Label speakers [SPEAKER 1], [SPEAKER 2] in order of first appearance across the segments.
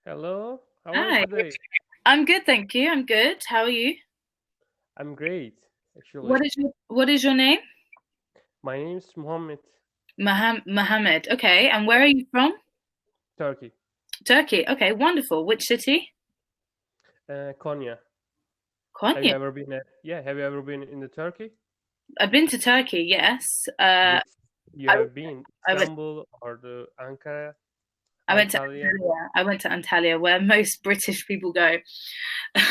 [SPEAKER 1] Hello, how are you
[SPEAKER 2] Hi,
[SPEAKER 1] today?
[SPEAKER 2] I'm good, thank you. I'm good. How are you?
[SPEAKER 1] I'm great, actually.
[SPEAKER 2] What is your name?
[SPEAKER 1] My name is Mohammed,
[SPEAKER 2] Mohammed. Okay, and where are you from?
[SPEAKER 1] Turkey,
[SPEAKER 2] Turkey. Okay, wonderful. Which city?
[SPEAKER 1] Konya. Have you
[SPEAKER 2] Konya.
[SPEAKER 1] ever been? Yeah, have you ever been in the Turkey?
[SPEAKER 2] I've been to Turkey. Yes.
[SPEAKER 1] Which you
[SPEAKER 2] I,
[SPEAKER 1] have been?
[SPEAKER 2] I went.
[SPEAKER 1] Istanbul or the Ankara,
[SPEAKER 2] I went to
[SPEAKER 1] Antalya?
[SPEAKER 2] Antalya. I went to Antalya, where most British people go.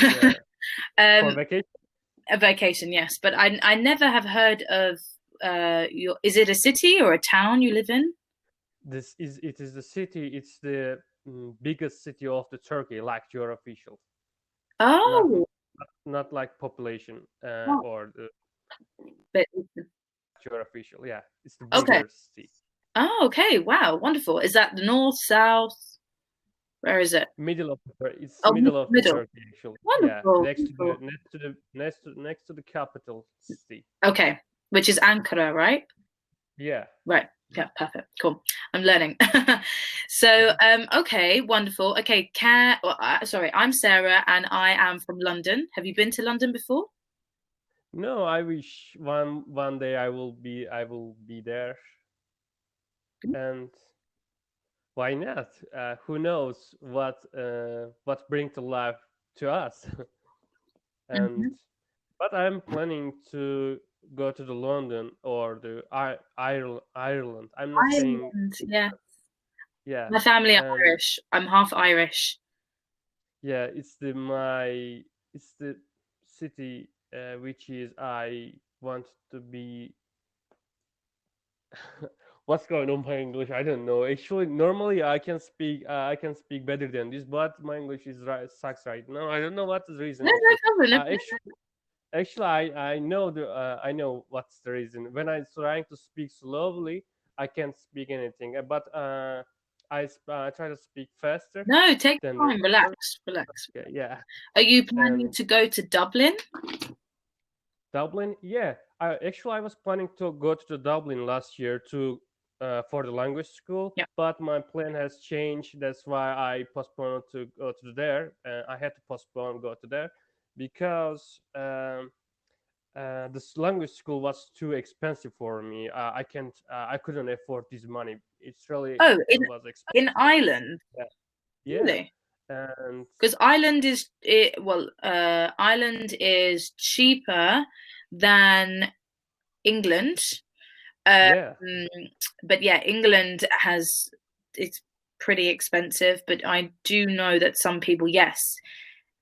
[SPEAKER 1] Yeah, for
[SPEAKER 2] um,
[SPEAKER 1] vacation.
[SPEAKER 2] a vacation, yes, but I never have heard of your. Is it a city or a town you live in?
[SPEAKER 1] It is the city. It's the biggest city of the Turkey, like your official, not
[SPEAKER 2] Oh,
[SPEAKER 1] not like population
[SPEAKER 2] oh,
[SPEAKER 1] or the
[SPEAKER 2] but
[SPEAKER 1] your official. Yeah, it's the
[SPEAKER 2] okay.
[SPEAKER 1] bigger city.
[SPEAKER 2] Oh, okay. Wow, wonderful. Is that the north, south? Where is it?
[SPEAKER 1] It's
[SPEAKER 2] Oh,
[SPEAKER 1] middle of the
[SPEAKER 2] middle.
[SPEAKER 1] Turkey actually. Yeah,
[SPEAKER 2] Wonderful,
[SPEAKER 1] next to the
[SPEAKER 2] wonderful.
[SPEAKER 1] next to the capital city.
[SPEAKER 2] Okay, which is Ankara, right?
[SPEAKER 1] Yeah.
[SPEAKER 2] Right. Yeah, perfect. Cool. I'm learning. Okay, wonderful. Okay, sorry, I'm Sarah and I am from London. Have you been to London before?
[SPEAKER 1] No, I wish one day I will be there, and why not? Who knows what bring to life to us? And
[SPEAKER 2] Mhm.
[SPEAKER 1] but I'm planning to go to the London or the Ireland. I'm not saying
[SPEAKER 2] Ireland, yeah.
[SPEAKER 1] yeah,
[SPEAKER 2] My family are
[SPEAKER 1] and
[SPEAKER 2] Irish. I'm half Irish.
[SPEAKER 1] yeah, it's the city which is I want to be. What's going on my English? I don't know. Actually, normally I can speak better than this, but my English is sucks right now. I don't know what the reason
[SPEAKER 2] No, no
[SPEAKER 1] actually.
[SPEAKER 2] problem. No problem.
[SPEAKER 1] Actually, I know what's the reason. When I'm trying to speak slowly, I can't speak anything. But I try to speak faster
[SPEAKER 2] No, take
[SPEAKER 1] than
[SPEAKER 2] your
[SPEAKER 1] the
[SPEAKER 2] time.
[SPEAKER 1] others.
[SPEAKER 2] Relax, relax.
[SPEAKER 1] Yeah, yeah.
[SPEAKER 2] Are you planning
[SPEAKER 1] And
[SPEAKER 2] to go to Dublin?
[SPEAKER 1] Dublin, yeah. I was planning to go to the Dublin last year to for the language school,
[SPEAKER 2] Yeah.
[SPEAKER 1] but my plan has changed. That's why I postponed to go to there. I had to postpone go to there because this language school was too expensive for me. I couldn't afford this money. It's really
[SPEAKER 2] Oh,
[SPEAKER 1] it was
[SPEAKER 2] in
[SPEAKER 1] expensive.
[SPEAKER 2] Ireland,
[SPEAKER 1] Yeah, yeah,
[SPEAKER 2] really?
[SPEAKER 1] and
[SPEAKER 2] Because Ireland is cheaper than England. Um,
[SPEAKER 1] yeah.
[SPEAKER 2] but yeah, England has it's pretty expensive. But I do know that some people, yes,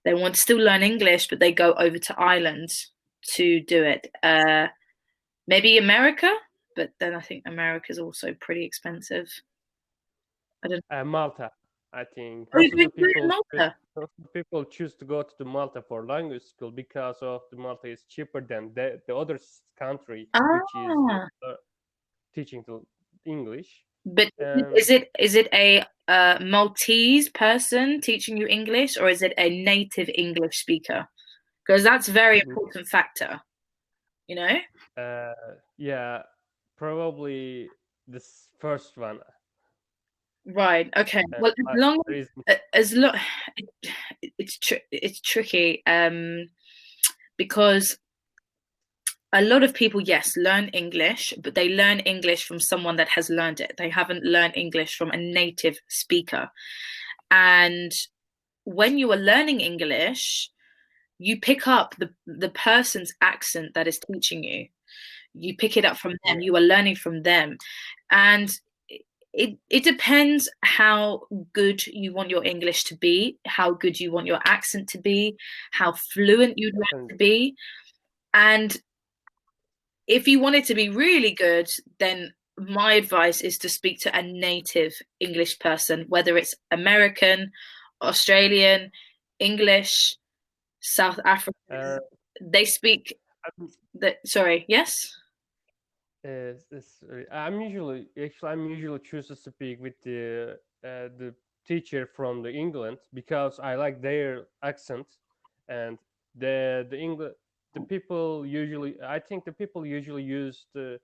[SPEAKER 2] they want to still learn English, but they go over to Ireland to do it. Maybe America, but then I think America is also pretty expensive. I don't.
[SPEAKER 1] Malta. I think
[SPEAKER 2] Oh, you're going to do it in Malta?
[SPEAKER 1] most of the people choose to go to the Malta for language school because of the Malta is cheaper than the other country which is
[SPEAKER 2] Ah,
[SPEAKER 1] teaching the English.
[SPEAKER 2] but
[SPEAKER 1] And
[SPEAKER 2] is it a Maltese person teaching you English, or is it a native English speaker? Because that's a very important factor, you know?
[SPEAKER 1] uh, yeah, probably this first one.
[SPEAKER 2] Right. Okay.
[SPEAKER 1] Uh,
[SPEAKER 2] Well,
[SPEAKER 1] uh, reason,
[SPEAKER 2] as long it's tricky because a lot of people, yes, learn English, but they learn English from someone that has learned it. They haven't learned English from a native speaker. And when you are learning English, you pick up the person's accent that is teaching you. You pick it up from them.
[SPEAKER 1] yeah,
[SPEAKER 2] You are learning from them, and it depends how good you want your English to be, how good you want your accent to be, how fluent you'd like
[SPEAKER 1] and
[SPEAKER 2] to be, and if you want it to be really good, then my advice is to speak to a native English person, whether it's American, Australian, English, South
[SPEAKER 1] uh,
[SPEAKER 2] African. They speak
[SPEAKER 1] I'm,
[SPEAKER 2] that. Sorry, yes.
[SPEAKER 1] I'm usually choose to speak with the teacher from the England because I like their accent and the English the people usually I think the people usually use the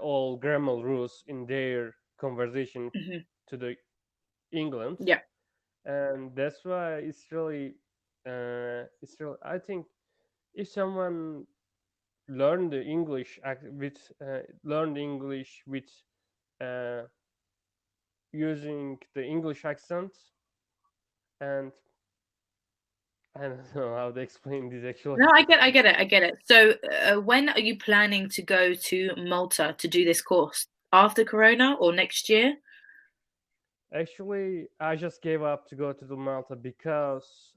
[SPEAKER 1] all grammar rules in their conversation
[SPEAKER 2] Mhm.
[SPEAKER 1] to the England,
[SPEAKER 2] Yeah.
[SPEAKER 1] and that's why it's really, I think if someone learn the English learn the English with uh, using the English accent, and I don't know how to explain this actually.
[SPEAKER 2] No, I get it. So, when are you planning to go to Malta to do this course? After Corona or next year?
[SPEAKER 1] Actually, I just gave up to go to the Malta because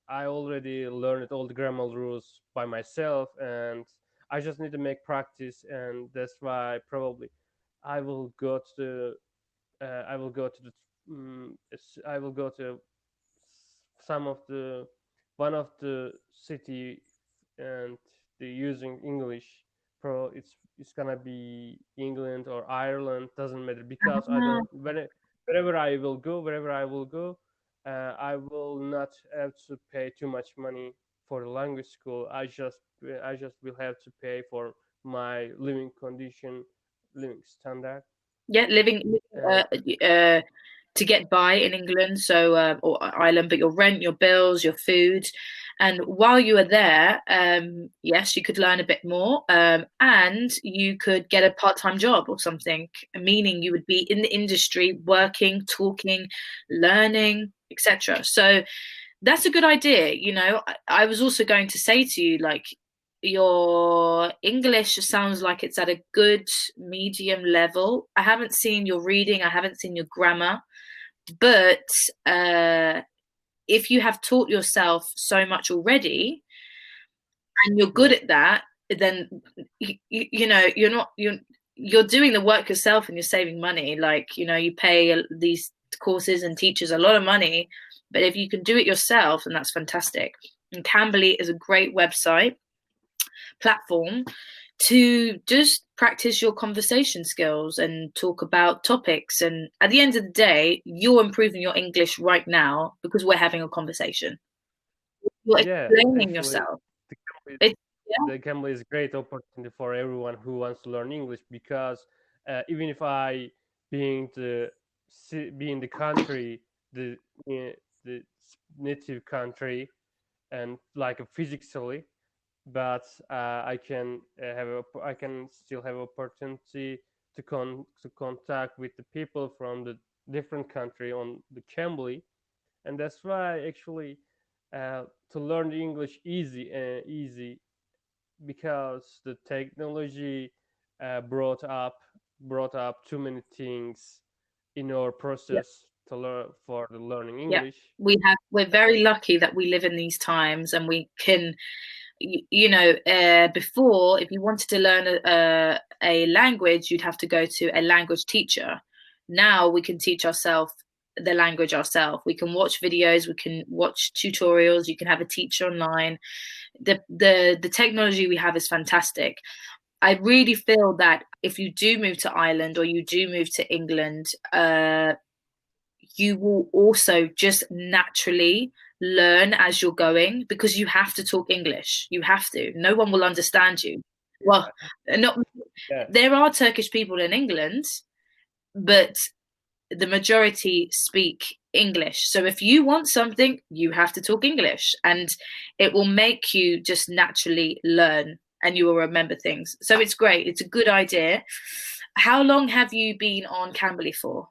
[SPEAKER 1] I already learned all the grammar rules by myself, and I just need to make practice, and that's why probably I will go to I will go to the I will go to some of the one of the city, and the using English. It's gonna be England or Ireland, doesn't matter, because I
[SPEAKER 2] Ah,
[SPEAKER 1] don't wherever I will go, I will not have to pay too much money for the language school. I just will have to pay for my living condition, living standard,
[SPEAKER 2] yeah, living
[SPEAKER 1] and
[SPEAKER 2] to get by in England, so or Ireland, but your rent, your bills, your food, and while you are there, yes, you could learn a bit more, and you could get a part-time job or something, meaning you would be in the industry, working, talking, learning, etc. So that's a good idea. I was also going to say to you, like, your English sounds like it's at a good medium level. I haven't seen your reading, I haven't seen your grammar, but if you have taught yourself so much already and you're good
[SPEAKER 1] yeah,
[SPEAKER 2] at that, then you're doing the work yourself and you're saving money. Like, you pay these courses and teachers a lot of money, but if you can do it yourself, then that's fantastic. And Cambly is a great website platform to just practice your conversation skills and talk about topics. And at the end of the day, you're improving your English right now because we're having a conversation. You're
[SPEAKER 1] yeah.
[SPEAKER 2] explaining
[SPEAKER 1] Actually,
[SPEAKER 2] yourself.
[SPEAKER 1] the Cambly,
[SPEAKER 2] It's yeah,
[SPEAKER 1] the Cambly is a great opportunity for everyone who wants to learn English, because even if I being the being the country, the the native country, and like physically, but I can still have opportunity to contact with the people from the different country on the Cambly, and that's why actually to learn the English easy, because the technology brought up too many things in our
[SPEAKER 2] yeah,
[SPEAKER 1] process to learn for the learning
[SPEAKER 2] yeah.
[SPEAKER 1] English.
[SPEAKER 2] We're very
[SPEAKER 1] And
[SPEAKER 2] lucky that we live in these times and we can, before, if you wanted to learn a language, you'd have to go to a language teacher. Now we can teach ourselves the language ourselves. We can watch videos, we can watch tutorials, you can have a teacher online. The technology we have is fantastic. I really feel that if you do move to Ireland or you do move to England, you will also just naturally learn as you're going because you have to talk English. You have to. No one will understand you. Well, not
[SPEAKER 1] yeah,
[SPEAKER 2] there are Turkish people in England, but the majority speak English. So if you want something, you have to talk English, and it will make you just naturally learn and you will remember things. So it's great. It's a good idea. How long have you been on Cambly for?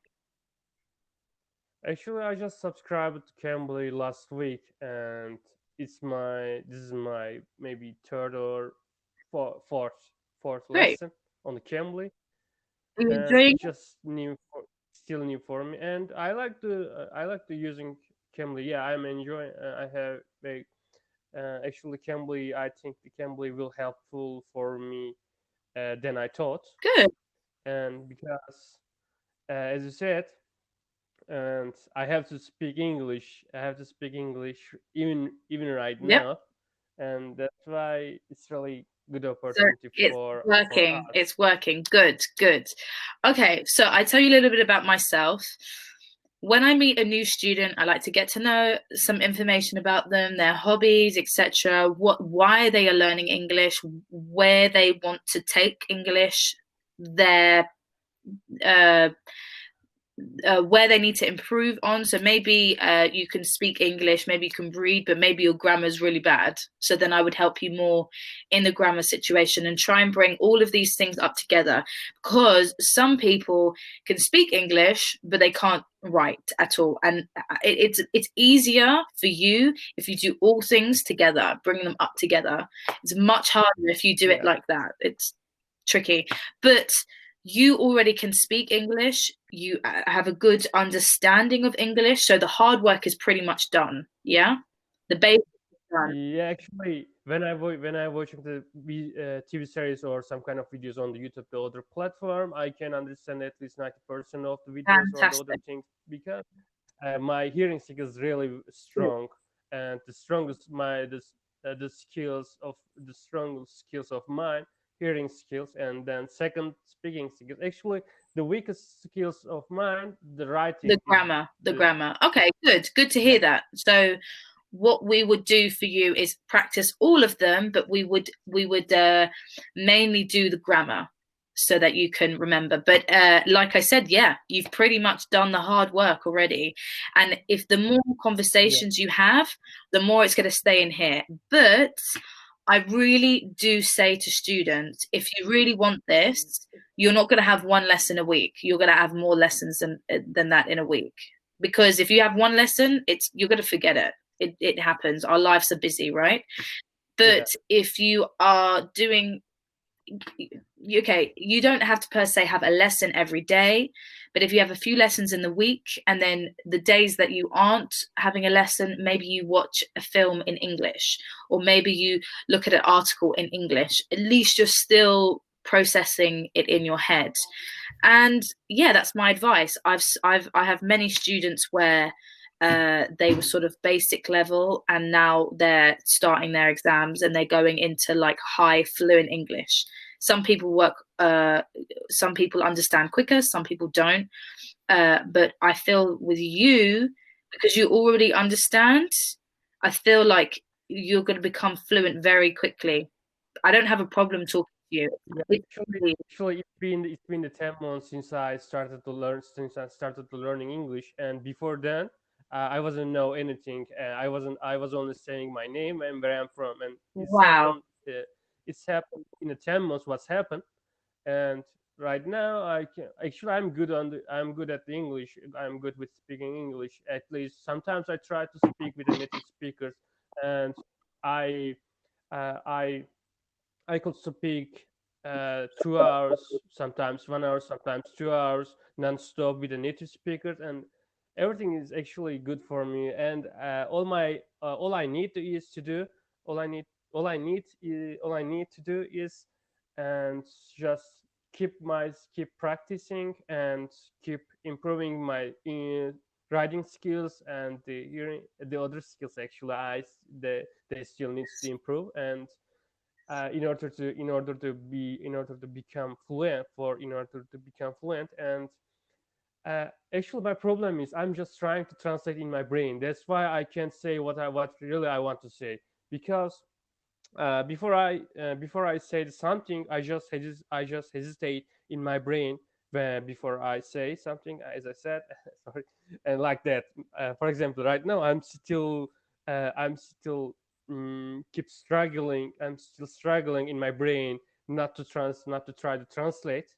[SPEAKER 1] actually, I just subscribed to Cambly last week, and this is my maybe third or fourth
[SPEAKER 2] Great.
[SPEAKER 1] lesson on the Cambly,
[SPEAKER 2] Are you
[SPEAKER 1] and
[SPEAKER 2] enjoying
[SPEAKER 1] it's just still new for me, and I like to using Cambly. Yeah, I'm enjoying. I have actually Cambly. I think the Cambly will helpful for me than I thought,
[SPEAKER 2] good?
[SPEAKER 1] and because as you said, and I have to speak English. I have to speak English even right
[SPEAKER 2] Yep.
[SPEAKER 1] now, and that's why it's really good
[SPEAKER 2] So
[SPEAKER 1] opportunity
[SPEAKER 2] it's
[SPEAKER 1] for
[SPEAKER 2] working.
[SPEAKER 1] us.
[SPEAKER 2] It's working. Good, good. Okay, so I tell you a little bit about myself. When I meet a new student, I like to get to know some information about them, their hobbies, etc. Why they are learning English, where they want to take English, their uh, where they need to improve on. So maybe you can speak English, maybe you can read, but maybe your grammar is really bad. So then I would help you more in the grammar situation and try and bring all of these things up together, because some people can speak English, but they can't write at all. And it's easier for you if you do all things together, bring them up together. It's much harder if you do it like that. It's tricky. But you already can speak English. You have a good understanding of English. So the hard work is pretty much done. Yeah. The basics is done.
[SPEAKER 1] Yeah, actually, when I watching the TV series or some kind of videos on the YouTube, the other platform, I can understand at least 90% of the videos or the other
[SPEAKER 2] Fantastic.
[SPEAKER 1] things, because my hearing skill is really strong, and the strongest the skills of the strongest skills of mine, hearing skills, and then second, speaking skills. Actually, the weakest skills of mine, the writing
[SPEAKER 2] The
[SPEAKER 1] is
[SPEAKER 2] grammar, the
[SPEAKER 1] the
[SPEAKER 2] grammar. Okay, good to
[SPEAKER 1] yeah.
[SPEAKER 2] hear that. So what we would do for you is practice all of them, but we would mainly do the grammar so that you can remember. But like I said, yeah, you've pretty much done the hard work already. And if the more
[SPEAKER 1] Yeah.
[SPEAKER 2] conversations you have, the more it's going to stay in here. But I really do say to students, if you really want this, you're not going to have one lesson a week. You're going to have more lessons than that in a week. Because if you have one lesson, you're going to forget it. It happens. Our lives are busy, right?
[SPEAKER 1] Yeah.
[SPEAKER 2] But if you are doing, okay, you don't have to per se have a lesson every day, but if you have a few lessons in the week, and then the days that you aren't having a lesson, maybe you watch a film in English, or maybe you look at an article in English, at least you're still processing it in your head. And yeah, that's my advice. I have many students where they were sort of basic level, and now they're starting their exams and they're going into like high fluent English. Some people some people understand quicker, some people don't. But I feel with you, because you already understand, I feel like you're going to become fluent very quickly. I don't have a problem talking to you.
[SPEAKER 1] Yeah,
[SPEAKER 2] It's
[SPEAKER 1] actually, it's been the 10 months since I started to learning English, and before then, I wasn't know anything. I was only saying my name and where I'm from, and it's
[SPEAKER 2] wow.
[SPEAKER 1] happened. It's happened in the 10 months. What's happened, and right now I'm good at the English. I'm good with speaking English. At least sometimes I try to speak with the native speakers, and I uh, I I could speak 2 hours, sometimes 1 hour, sometimes 2 hours, non-stop with the native speakers, and everything is actually good for me. And all I need to is to do, all I need, all I need to do is, and just keep practicing and keep improving my writing skills, and the other skills. Actually, they still needs to improve, and in order to become fluent. And actually my problem is I'm just trying to translate in my brain. That's why I can't say what really I want to say, because before I say something, I just hesitate in my brain before I say something, as I said. Sorry. And like that, for example, right now I'm still keep struggling. I'm still struggling in my brain not to try to translate,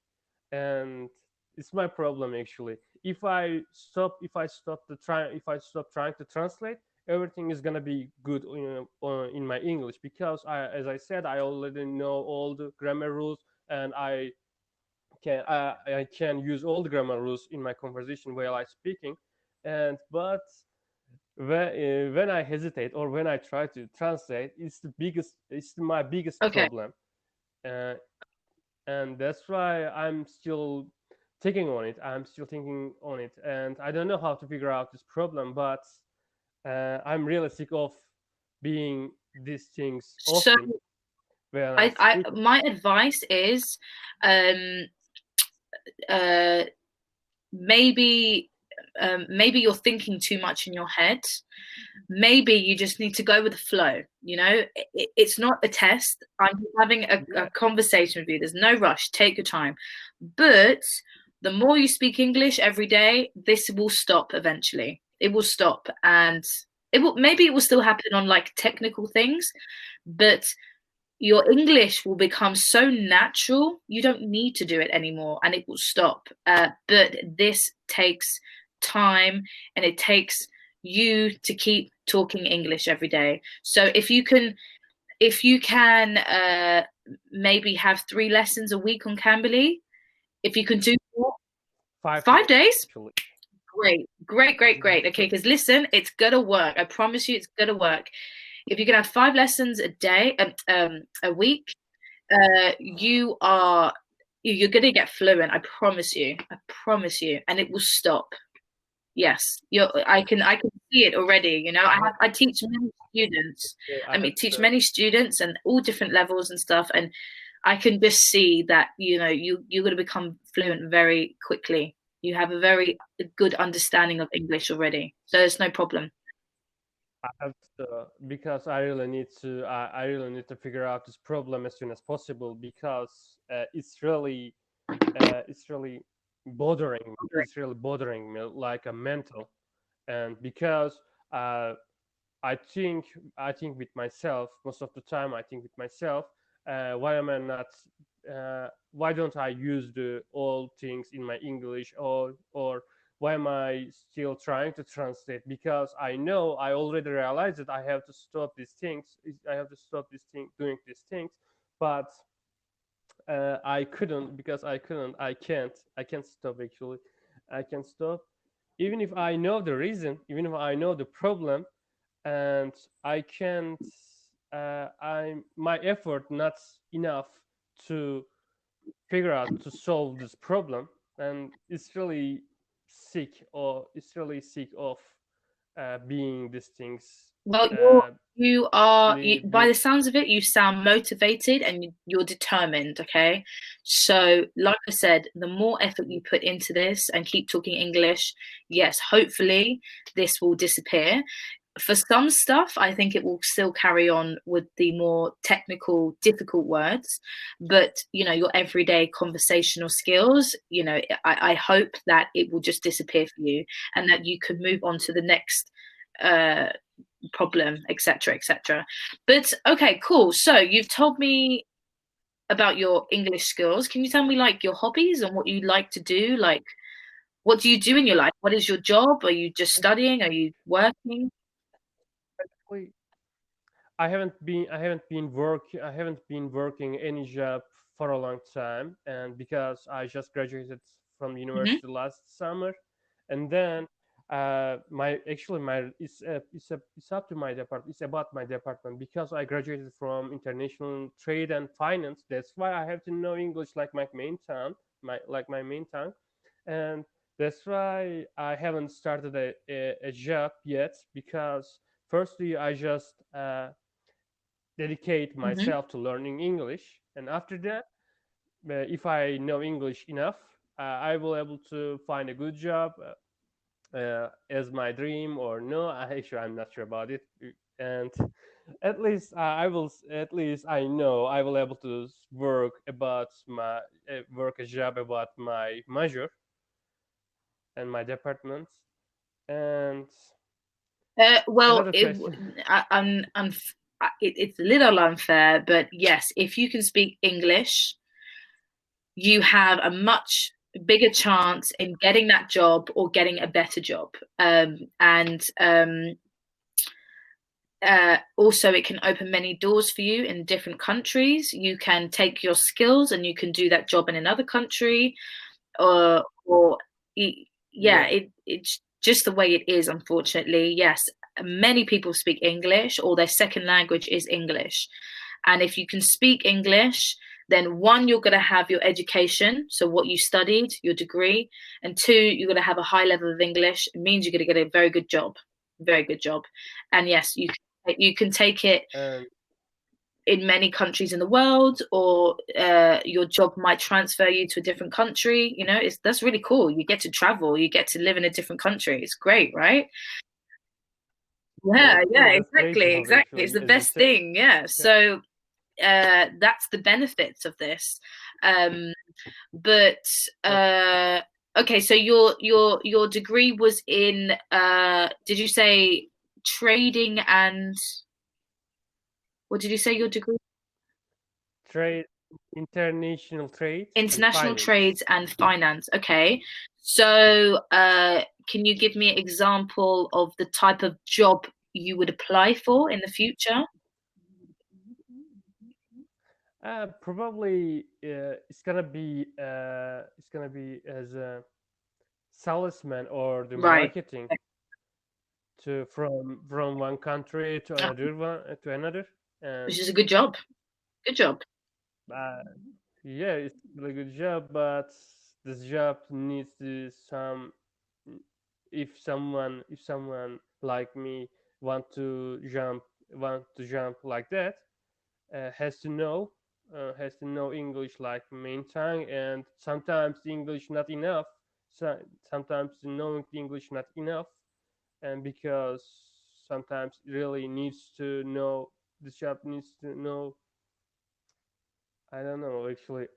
[SPEAKER 1] and it's my problem actually. If I stop trying to translate, everything is gonna be good in my English, because as I said, I already know all the grammar rules, and I can use all the grammar rules in my conversation while I speaking. And but when I hesitate or when I try to translate, it's my biggest
[SPEAKER 2] Okay.
[SPEAKER 1] problem, uh, and that's why I'm still thinking on it. I'm still thinking on it, and I don't know how to figure out this problem, but I'm really sick of being these things
[SPEAKER 2] So
[SPEAKER 1] often when I speak.
[SPEAKER 2] my advice is um uh maybe maybe you're thinking too much in your head. Maybe you just need to go with the flow. It's not a test. I'm having a
[SPEAKER 1] Yeah,
[SPEAKER 2] conversation with you. There's no rush. Take your time. But the more you speak English every day, this will stop eventually. It will stop, and it will still happen on like technical things, but your English will become so natural, you don't need to do it anymore, and it will stop. But this takes time, and it takes you to keep talking English every day. So if you can maybe have 3 lessons a week on Cambly, if you can do 5 days,
[SPEAKER 1] actually.
[SPEAKER 2] great. Okay, because listen, it's gonna work. I promise you, it's gonna work. If you can have 5 lessons a day, a week, you're gonna get fluent. I promise you. I promise you, and it will stop. Yes, I can see it already. You know, I teach many students. I mean, teach many students and all different levels and stuff, and I can just see that you're going to become fluent very quickly. You have a very good understanding of English already, so there's no problem.
[SPEAKER 1] I have to, because I really need to. I really need to figure out this problem as soon as possible, because it's really bothering me. It's really bothering me like a mental, and because I think with myself most of the time. I think with myself, why am I not? Why don't I use the old things in my English, or why am I still trying to translate? Because I know I already realized that I have to stop these things. I have to stop this thing doing these things, but I couldn't, because I couldn't. I can't. I can't stop actually. I can't stop, even if I know the reason, even if I know the problem, and I can't. I'm my effort not enough to figure out to solve this problem, and it's really sick, or it's really sick of being these things.
[SPEAKER 2] Well,
[SPEAKER 1] Uh,
[SPEAKER 2] by the sounds of it, you sound motivated and you're determined, okay? So, like I said, the more effort you put into this and keep talking English, yes, hopefully this will disappear. For some stuff, I think it will still carry on with the more technical, difficult words, but your everyday conversational skills, I hope that it will just disappear for you, and that you can move on to the next uh problem, etc. But okay, cool. So you've told me about your English skills. Can you tell me like your hobbies and what you like to do? Like, what do you do in your life? What is your job? Are you just studying? Are you working?
[SPEAKER 1] Wait, I haven't been working any job for a long time, and because I just graduated from
[SPEAKER 2] Hmm.
[SPEAKER 1] university last summer, and then my actually my it's up to my department. It's about my department, because I graduated from international trade and finance. That's why I have to know English like my main tongue, my main tongue, and that's why I haven't started a job yet, because firstly I just dedicate
[SPEAKER 2] Hmm.
[SPEAKER 1] myself to learning English, and after that, if I know English enough, I will able to find a good job as my dream, or no. I'm not sure about it, and at least at least I know I will able to work a job about my major and my department. And
[SPEAKER 2] Well,
[SPEAKER 1] another question.
[SPEAKER 2] it's a little unfair, but yes, if you can speak English, you have a much bigger chance in getting that job or getting a better job. And Also, it can open many doors for you in different countries. You can take your skills and you can do that job in another country, or yeah,
[SPEAKER 1] Yeah.
[SPEAKER 2] it's just the way it is, unfortunately. Yes, many people speak English, or their second language is English. And if you can speak English, then one, you're going to have your education, so what you studied, your degree, and two, you're going to have a high level of English. It means you're going to get a very good job. And yes, you can take it
[SPEAKER 1] And
[SPEAKER 2] in many countries in the world, or your job might transfer you to a different country. That's really cool. You get to travel, you get to live in a different country. It's great, right?
[SPEAKER 1] yeah,
[SPEAKER 2] Yeah,
[SPEAKER 1] that's great job
[SPEAKER 2] exactly. It's
[SPEAKER 1] actually,
[SPEAKER 2] the
[SPEAKER 1] as you
[SPEAKER 2] best
[SPEAKER 1] said.
[SPEAKER 2] thing. Yeah. So that's the benefits of this. Um, But okay, so your degree was in did you say trading and what did you say your degree?
[SPEAKER 1] Trade, international trade and
[SPEAKER 2] International
[SPEAKER 1] finance.
[SPEAKER 2] trades and finance. Okay. So can you give me an example of the type of job you would apply for in the future?
[SPEAKER 1] Probably it's gonna be as a salesman or the
[SPEAKER 2] Right.
[SPEAKER 1] marketing to from one country to another,
[SPEAKER 2] Which
[SPEAKER 1] and
[SPEAKER 2] is a good job. Good job.
[SPEAKER 1] uh, yeah, it's a really good job, but this job needs to some if someone like me want to jump like that, has to know English like main tongue, and sometimes the English not enough. So sometimes the knowing the English not enough, and because sometimes really needs to know the job needs to know. I don't know actually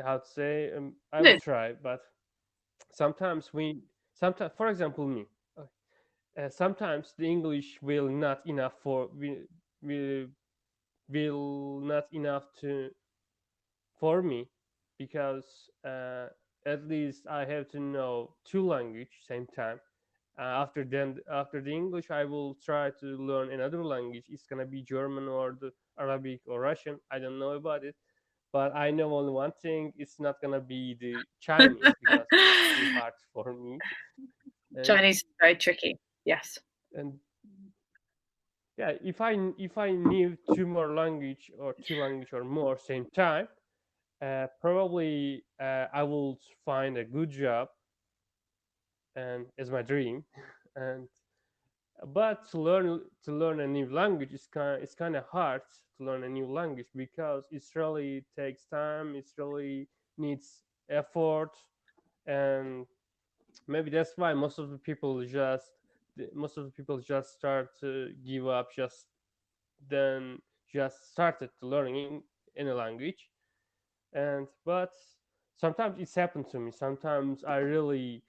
[SPEAKER 1] how to say. I will
[SPEAKER 2] Good.
[SPEAKER 1] try, but sometimes sometimes for example me. Sometimes the English will not enough for will will not enough to for me because at least I have to know two language same time. After the English, I will try to learn another language. It's gonna be German or the Arabic or Russian. I don't know about it, but I know only one thing. It's not gonna be the Chinese because it's too hard for me. And
[SPEAKER 2] Chinese is very tricky. Yes.
[SPEAKER 1] and yeah, if I knew two language or more same time, probably I will find a good job and as my dream. And but to learn a new language is it's kind of hard to learn a new language because it really takes time. It really needs effort, and maybe that's why most of the people just start to give up then just started to learning in a language. And but sometimes it's happened to me. Sometimes I really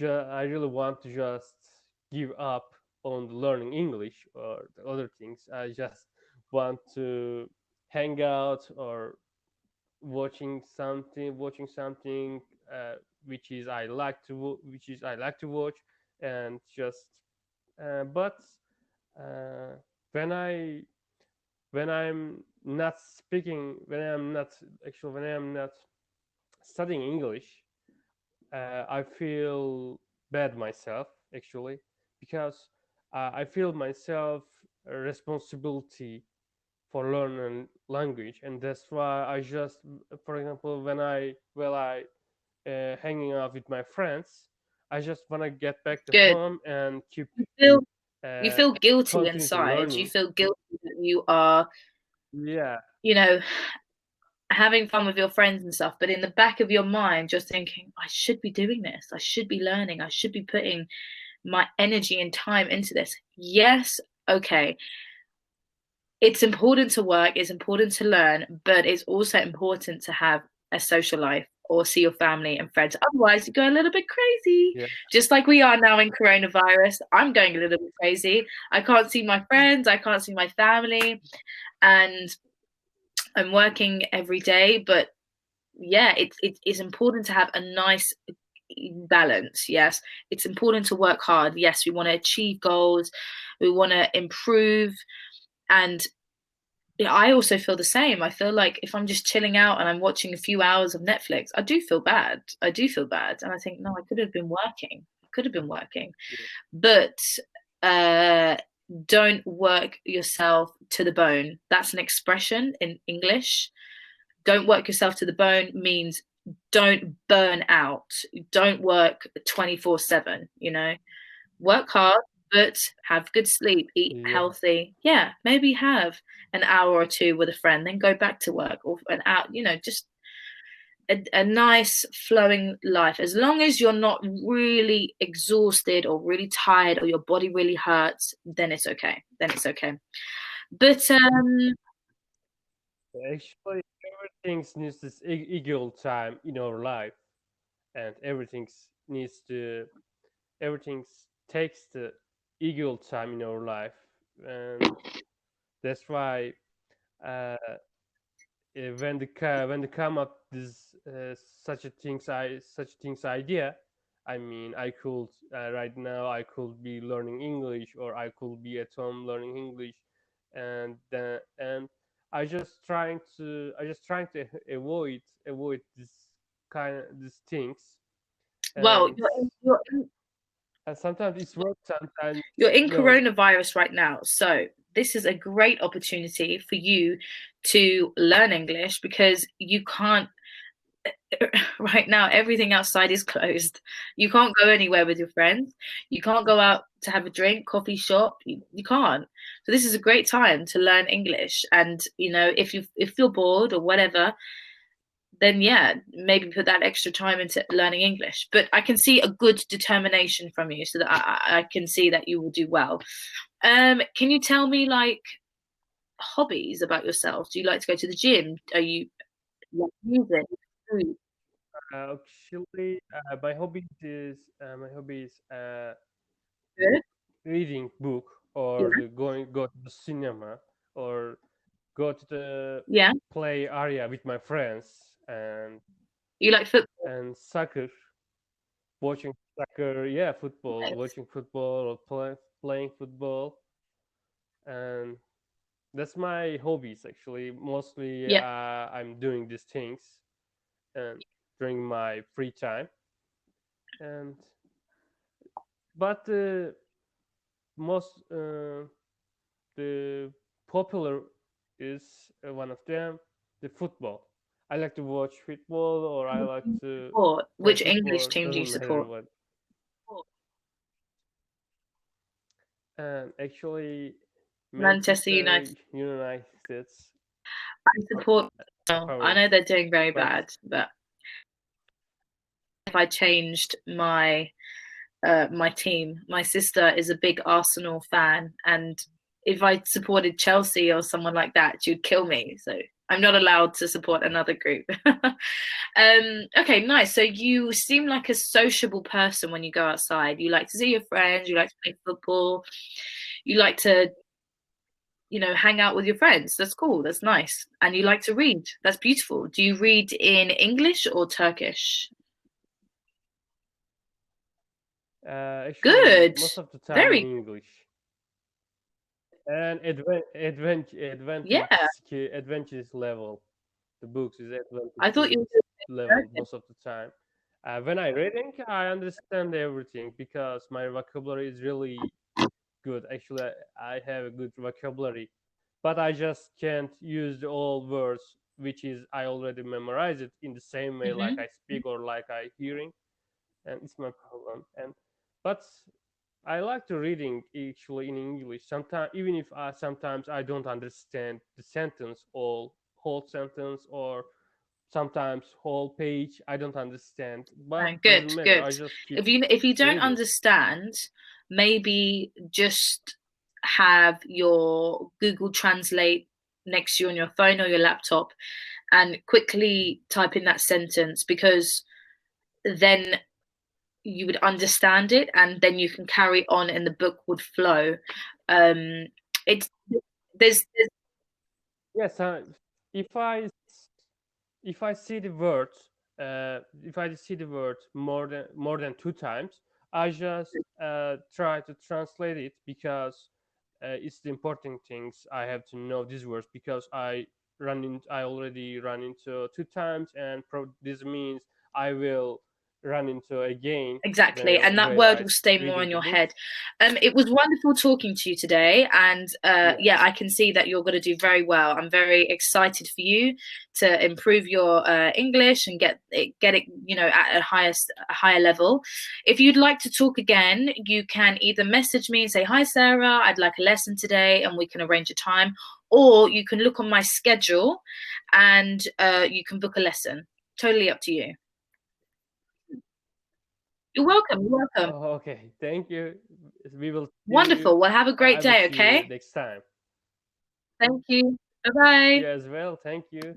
[SPEAKER 1] want to just give up on learning English or the other things. I just want to hang out or watching something which is I like to watch, and just but uh, when I when I'm not speaking, when I'm not studying English, I feel bad myself actually because I feel myself a responsibility for learning language, and that's why I just, for example, when I hanging out with my friends, I just want to get back to
[SPEAKER 2] Good.
[SPEAKER 1] home and keep
[SPEAKER 2] You feel you
[SPEAKER 1] uh,
[SPEAKER 2] feel guilty
[SPEAKER 1] continue to
[SPEAKER 2] inside. You
[SPEAKER 1] learning.
[SPEAKER 2] feel guilty that you are,
[SPEAKER 1] Yeah,
[SPEAKER 2] you know, having fun with your friends and stuff, but in the back of your mind, just thinking, I should be doing this. I should be learning. I should be putting my energy and time into this. Yes, okay. It's important to work, it's important to learn, but it's also important to have a social life or see your family and friends. Otherwise, you go a little bit crazy,
[SPEAKER 1] yeah,
[SPEAKER 2] just like we are now in coronavirus. I'm going a little bit crazy. I can't see my friends, I can't see my family, and I'm working every day. But yeah, it's important to have a nice balance. Yes, it's important to work hard. Yes, we want to achieve goals, we want to improve, and yeah, I also feel the same. I feel like if I'm just chilling out and I'm watching a few hours of Netflix, I do feel bad. I do feel bad. And I think, no, I could have been working. I could have been working.
[SPEAKER 1] yeah,
[SPEAKER 2] But uh, don't work yourself to the bone. That's an expression in English. Don't work yourself to the bone means don't burn out. Don't work 24/7, work hard, but have good sleep, eat
[SPEAKER 1] yeah,
[SPEAKER 2] healthy. Yeah, maybe have an hour or two with a friend, then go back to work or an hour, just a nice flowing life. As long as you're not really exhausted or really tired or your body really hurts, then it's okay. Then it's okay. But
[SPEAKER 1] actually. everything needs this equal time in our life, and everything takes the equal time in our life, and that's why uh, when they come up this such things idea, I mean, I could right now I could be learning English, or I could be at home learning English, and I just trying to avoid these things,
[SPEAKER 2] Well,
[SPEAKER 1] and sometimes it's work, sometimes
[SPEAKER 2] you're in
[SPEAKER 1] no.
[SPEAKER 2] coronavirus right now, so this is a great opportunity for you to learn English because you can't right now everything outside is closed. You can't go anywhere with your friends. You can't go out to have a drink, coffee shop. You can't. So this is a great time to learn English. And if you're bored or whatever, then yeah, maybe put that extra time into learning English. But I can see a good determination from you, so that I can see that you will do well. Can you tell me like hobbies about yourself? Do you like to go to the gym? Are you like music, food?
[SPEAKER 1] Actually, my hobby is
[SPEAKER 2] Good.
[SPEAKER 1] reading book,
[SPEAKER 2] Yeah.
[SPEAKER 1] or go to the cinema, or go to the
[SPEAKER 2] Yeah.
[SPEAKER 1] play area with my friends,
[SPEAKER 2] You like football?
[SPEAKER 1] and soccer, watching soccer, yeah, football,
[SPEAKER 2] Yes.
[SPEAKER 1] watching football, or playing football, and that's my hobbies actually. Mostly,
[SPEAKER 2] Yeah.
[SPEAKER 1] I'm doing these things and during my free time, and but most the popular is one of them, the football. I like to watch football, or I like to
[SPEAKER 2] Support.
[SPEAKER 1] play
[SPEAKER 2] Which English
[SPEAKER 1] football.
[SPEAKER 2] team do you
[SPEAKER 1] Doesn't matter
[SPEAKER 2] support?
[SPEAKER 1] what. And actually,
[SPEAKER 2] Manchester
[SPEAKER 1] Manchester
[SPEAKER 2] United.
[SPEAKER 1] United,
[SPEAKER 2] I support. Oh, I
[SPEAKER 1] favorite,
[SPEAKER 2] know they're doing very
[SPEAKER 1] but
[SPEAKER 2] bad, but if I changed my team, my sister is a big Arsenal fan, and if I supported Chelsea or someone like that, she'd kill me. So I'm not allowed to support another group. Okay, nice. So you seem like a sociable person when you go outside. You like to see your friends. You like to play football. You like to hang out with your friends. That's cool. That's nice. And you like to read. That's beautiful. Do you read in English or Turkish?
[SPEAKER 1] actually
[SPEAKER 2] Good.
[SPEAKER 1] most of the time in
[SPEAKER 2] Very
[SPEAKER 1] English. And
[SPEAKER 2] yeah.
[SPEAKER 1] advantage level. The books is
[SPEAKER 2] I thought you
[SPEAKER 1] advantage
[SPEAKER 2] were
[SPEAKER 1] level
[SPEAKER 2] Turkish.
[SPEAKER 1] most of the time. When I reading, I understand everything because my vocabulary is really good. Actually, I have a good vocabulary, but I just can't use the old words, which is I already memorize it in the same way like
[SPEAKER 2] Hmm.
[SPEAKER 1] I speak or like I hearing, and it's my problem. And but I like to reading actually in English. Sometimes, even if sometimes I don't understand the sentence, or whole sentence, or sometimes whole page, I don't understand. But
[SPEAKER 2] Good,
[SPEAKER 1] doesn't matter.
[SPEAKER 2] good.
[SPEAKER 1] I just keep
[SPEAKER 2] If you don't
[SPEAKER 1] reading.
[SPEAKER 2] understand, maybe just have your Google Translate next to you on your phone or your laptop and quickly type in that sentence, because then you would understand it and then you can carry on and the book would flow. It's there's
[SPEAKER 1] Yes, if I if I see the word, if I see the word more than two times, I just try to translate it, because it's the important things. I have to know these words because I already run into two times, and this means I will run into again
[SPEAKER 2] Exactly, and that
[SPEAKER 1] when
[SPEAKER 2] word
[SPEAKER 1] I
[SPEAKER 2] will stay more
[SPEAKER 1] reading
[SPEAKER 2] in
[SPEAKER 1] the
[SPEAKER 2] your
[SPEAKER 1] books.
[SPEAKER 2] head. It was wonderful talking to you today, and
[SPEAKER 1] Yeah.
[SPEAKER 2] yeah, I can see that you're going to do very well. I'm very excited for you to improve your English and get it, at a higher level. If you'd like to talk again, you can either message me and say, "Hi, Sarah, I'd like a lesson today," and we can arrange a time, or you can look on my schedule and you can book a lesson. Totally up to you. You're welcome. You're welcome.
[SPEAKER 1] Oh, okay. Thank you. We will see you.
[SPEAKER 2] Wonderful. Well, have a
[SPEAKER 1] I
[SPEAKER 2] great
[SPEAKER 1] will
[SPEAKER 2] day,
[SPEAKER 1] see you
[SPEAKER 2] okay?
[SPEAKER 1] next time.
[SPEAKER 2] Thank you. Bye bye.
[SPEAKER 1] You as well. Thank you.